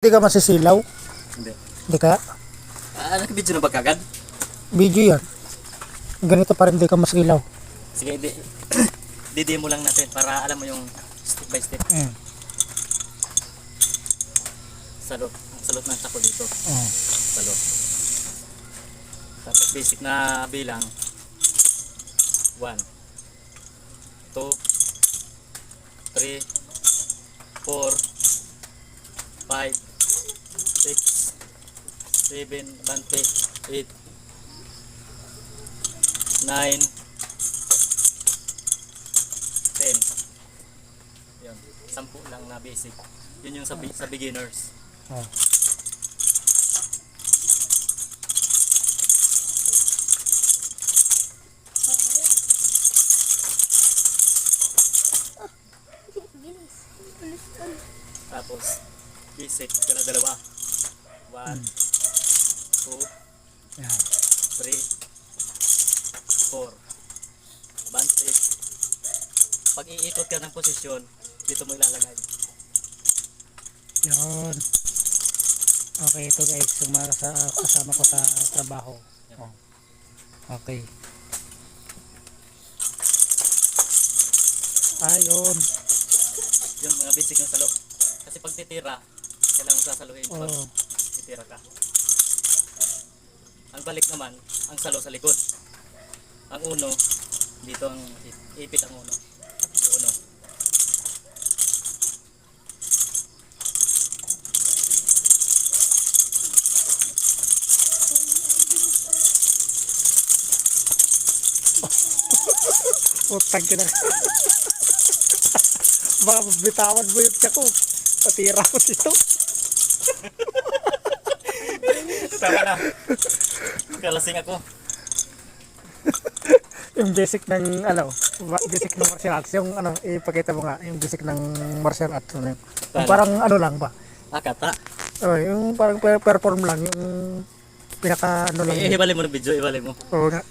Hindi ka masisilaw? Hindi. Hindi ka? Nakabidyo na ba kagad? Video yan. Ganito pa rin hindi ka masilaw. Sige, di mo lang natin para alam mo yung step by step. Salot ng sako dito. Salot. Tapos basic na bilang 1 2 3 4 5 6 7 bante 8 9 10. Yun, 10 lang na basic. Yun yung sa beginners. Tapos basic ka na dalawa. 1 2 Yan. 3 4. Bante. Pag iikot ka ng posisyon, dito mo ilalagay. Yun. Okay, ito guys. Yung mga kasama ko sa trabaho. Okay. Ayun. Yung mga basic ng salo. Kasi pag titira, kailangan mo sasaluhin pag titira ka. Ang balik naman, ang salo sa likod. Ang uno, dito ang ipit ang uno. Uno. Putang ka na. Baka bitawan mo yung tiyak ko. Patira ko dito. Tama na. Kalasing ako. Yung basic ng basic ng martial arts. Yung ipakita mo nga. Yung basic ng martial arts. Yung parang lang ba? Kata. Yung parang perform lang. Yung pinaka lang. Ibalin mo ng video, ibalin mo. Oo nga.